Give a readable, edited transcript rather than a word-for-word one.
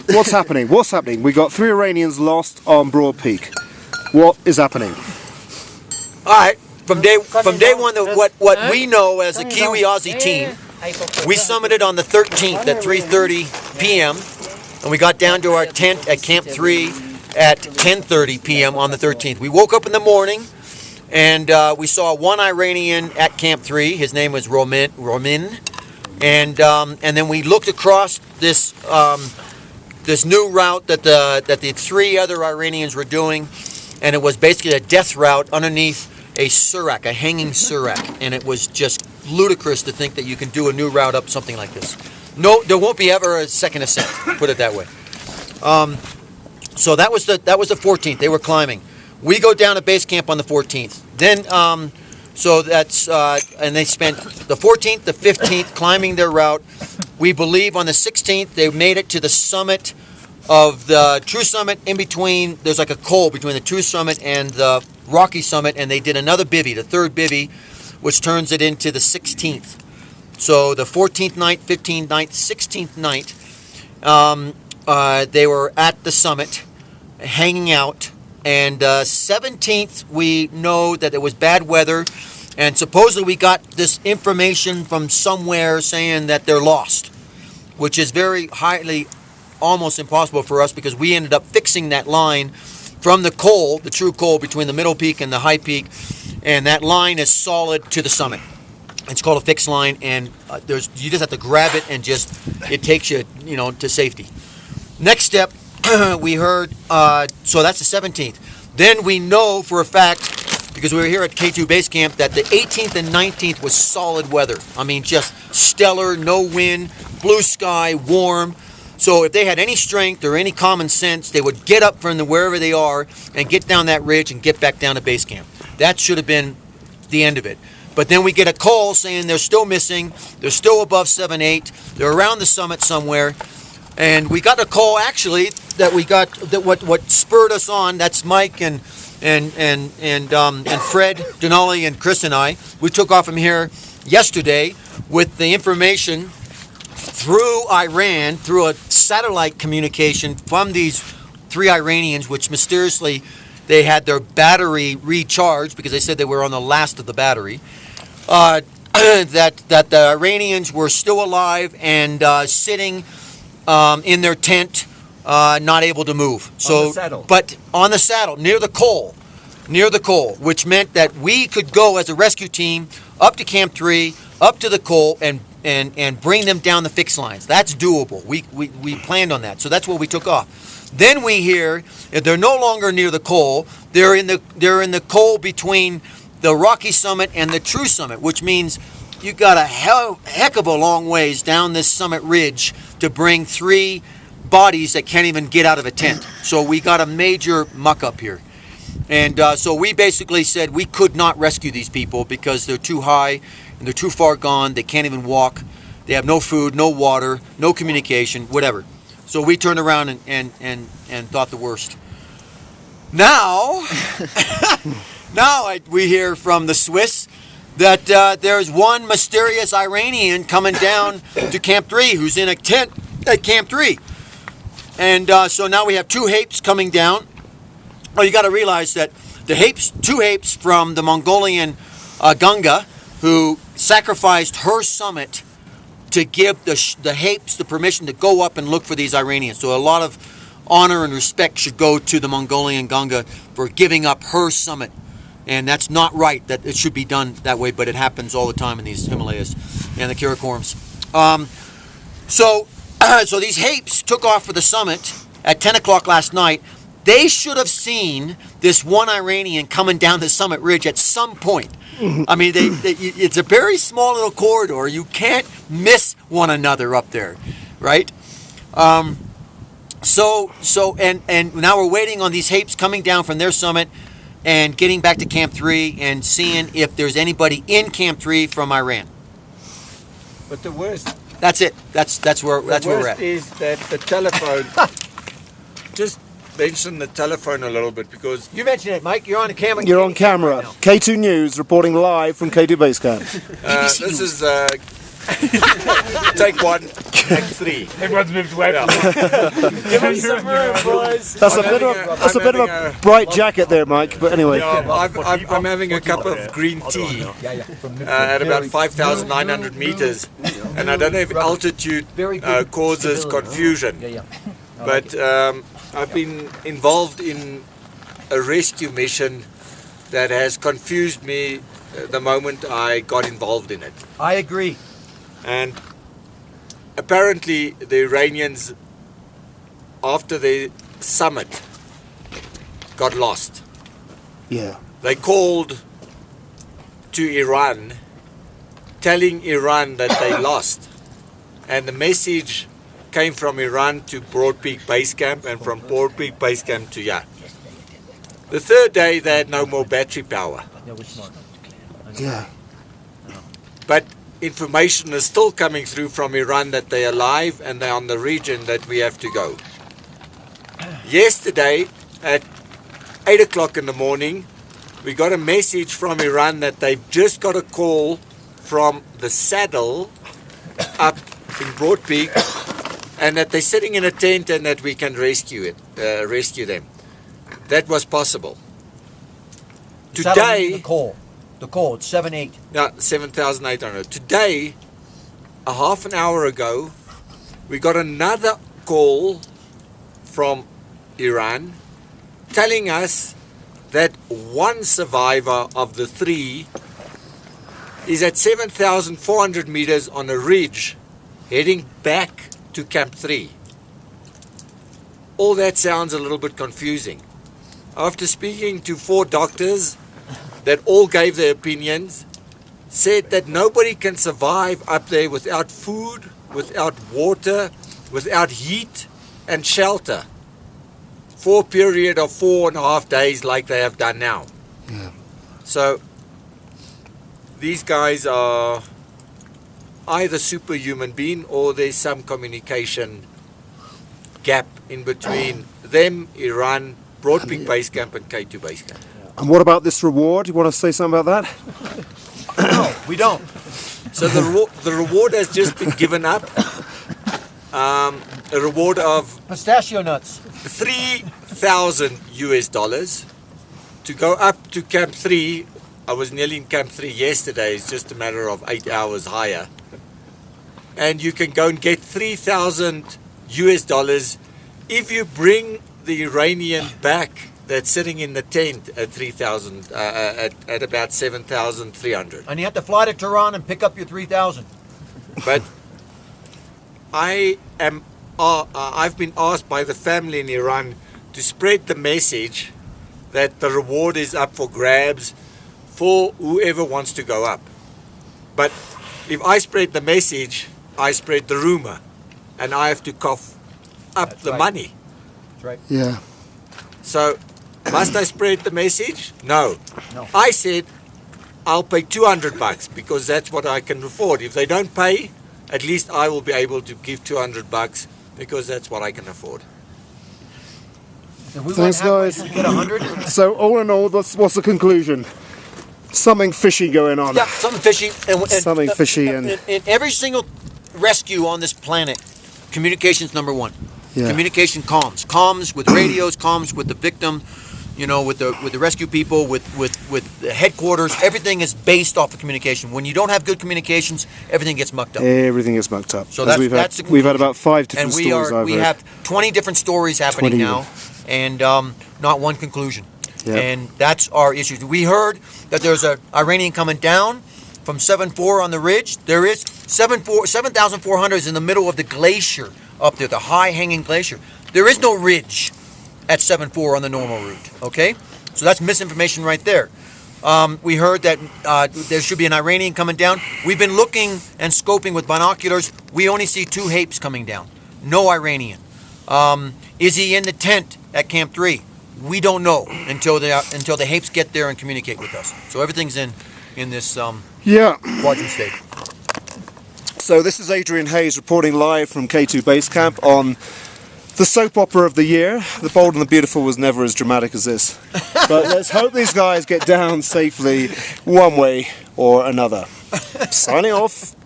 What's happening? What's happening? We got 3 Iranians lost on Broad Peak. What is happening? All right, from day one, what we know as a Kiwi Aussie team, we summited on the 13th at 3:30 p.m. and we got down to our tent at Camp 3 at 10:30 p.m. on the 13th. We woke up in the morning and we saw one Iranian at Camp 3. His name was Romin, and then we looked across this this new route that the 3 other Iranians were doing, and it was basically a death route underneath a surak, a hanging surak, and it was just ludicrous to think that you can do a new route up something like this. No, there won't be ever a second ascent. Put it that way. So that was the 14th. They were climbing. We go down to base camp on the 14th. Then so that's and they spent the 14th, the 15th climbing their route. We believe on the 16th they made it to the summit of the True Summit. In between, there's like a col between the True Summit and the Rocky Summit, and they did another bivvy, the 3rd bivvy, which turns it into the 16th. So the 14th night, 15th night, 16th night, they were at the summit, hanging out. And 17th, we know that it was bad weather, and supposedly we got this information from somewhere saying that they're lost, which is very highly, almost impossible for us, because we ended up fixing that line from the col, the true col between the middle peak and the high peak, and that line is solid to the summit. It's called a fixed line, and you just have to grab it and it takes you, to safety. Next step, we heard, so that's the 17th. Then we know for a fact, because we were here at K2 Base Camp, that the 18th and 19th was solid weather. I mean, just stellar, no wind, blue sky, warm. So if they had any strength or any common sense, they would get up from wherever they are and get down that ridge and get back down to base camp. That should have been the end of it. But then we get a call saying they're still missing, they're still above 7-8, they're around the summit somewhere. And we got a call actually that we got, that what spurred us on, that's Mike and Fred Denali and Chris and I. We took off from here yesterday with the information through Iran, through a satellite communication from these 3 Iranians, which mysteriously they had their battery recharged because they said they were on the last of the battery, that the Iranians were still alive and sitting in their tent, not able to move. So, on the saddle. But on the saddle, near the col, which meant that we could go as a rescue team up to Camp 3, up to the col, and bring them down the fixed lines. That's doable. We planned on that. So that's what we took off. Then we hear that they're no longer near the col. They're in the col between the Rocky Summit and the True Summit, which means you got a heck of a long ways down this summit ridge to bring 3 bodies that can't even get out of a tent. So we got a major muck up here. And so we basically said we could not rescue these people because they're too high and they're too far gone. They can't even walk. They have no food, no water, no communication, whatever. So we turned around and thought the worst. Now, we hear from the Swiss that there's one mysterious Iranian coming down to Camp 3 who's in a tent at Camp 3. And so now we have 2 Hapes coming down. Well, you got to realize that the Hapes, 2 Hapes from the Mongolian Ganga, who sacrificed her summit to give the Hapes the permission to go up and look for these Iranians. So a lot of honor and respect should go to the Mongolian Ganga for giving up her summit. And that's not right, that it should be done that way, but it happens all the time in these Himalayas and the Karakorams. So these Hapes took off for the summit at 10 o'clock last night. They should have seen this one Iranian coming down the summit ridge at some point. I mean, it's a very small little corridor. You can't miss one another up there, right? So now we're waiting on these Hapes coming down from their summit and getting back to Camp 3 and seeing if there's anybody in Camp 3 from Iran. But the worst... That's it. That's where we're at. The worst is that the telephone... Just mention the telephone a little bit because... You mentioned it, Mike. You're on the camera. You're on camera. Right K2 News reporting live from K2 Base Camp. This is Take one, take three. Everyone's moved away from Give us some room, boys. That's a I'm bit of having that's a I'm bit of having a bright jacket there, Mike. But anyway, I'm having a cup of green tea at about 5,900 meters, and I don't know if altitude causes confusion, but I've been involved in a rescue mission that has confused me the moment I got involved in it. I agree. And apparently the Iranians, after the summit, got lost. yeah, They called to Iran, telling Iran that they lost. And the message came from Iran to Broad Peak Base Camp, and from Broad Peak Base Camp to Yah. The third day they had no more battery power. yeah. But information is still coming through from Iran that they're alive and they're on the region that we have to go. Yesterday at 8 o'clock in the morning, we got a message from Iran that they've just got a call from the saddle up in Broad Peak, and that they're sitting in a tent and that we can rescue them. That was possible. Today, The call, it's 7-8. no, 7,800. Today, a half an hour ago, we got another call from Iran telling us that one survivor of the three is at 7,400 meters on a ridge heading back to Camp 3. All that sounds a little bit confusing. After speaking to 4 doctors that all gave their opinions, said that nobody can survive up there without food, without water, without heat and shelter for a period of 4.5 days like they have done now. Yeah. So these guys are either superhuman being or there's some communication gap in between them, Iran, Broad Peak Base Camp and K2 Base Camp. And what about this reward? You want to say something about that? No, we don't. So the reward has just been given up. A reward of Pistachio nuts. $3,000 US to go up to Camp 3. I was nearly in Camp 3 yesterday. It's just a matter of 8 hours higher. And you can go and get $3,000 US if you bring the Iranian back that's sitting in the tent at 3,000 at about 7,300. And you have to fly to Tehran and pick up your 3,000. But I've been asked by the family in Iran to spread the message that the reward is up for grabs for whoever wants to go up. But if I spread the message, I spread the rumor, and I have to cough up That's the right. money. That's right. Yeah. So must I spread the message? No. No. I said I'll pay $200 because that's what I can afford. If they don't pay, at least I will be able to give $200 because that's what I can afford. If we Thanks, went halfway, guys. we get 100. So all in all, what's the conclusion? Something fishy going on. Yeah, something fishy. Something fishy and- in every single rescue on this planet, communication's number one. Yeah. Communication comms. Comms with radios, comms with the victim, you know, with the rescue people, with the headquarters. Everything is based off of communication. When you don't have good communications, everything gets mucked up. Everything is mucked up. So As that's the we've had conclusion. about 5 different And we stories I've we heard. have 20 different stories happening 20. now, and not one conclusion. Yeah. And that's our issue. We heard that there's an Iranian coming down from 7.4 on the ridge. There is 7,400 is in the middle of the glacier up there, the high-hanging glacier. There is no ridge at 7.4 on the normal route, okay? So that's misinformation right there. We heard that there should be an Iranian coming down. We've been looking and scoping with binoculars. We only see 2 Hapes coming down. No Iranian. Is he in the tent at Camp 3? We don't know until the Hapes get there and communicate with us. So everything's in this Yeah. quadrant state. So this is Adrian Hayes reporting live from K2 Base Camp on the soap opera of the year. The Bold and the Beautiful was never as dramatic as this. But let's hope these guys get down safely one way or another. Signing off.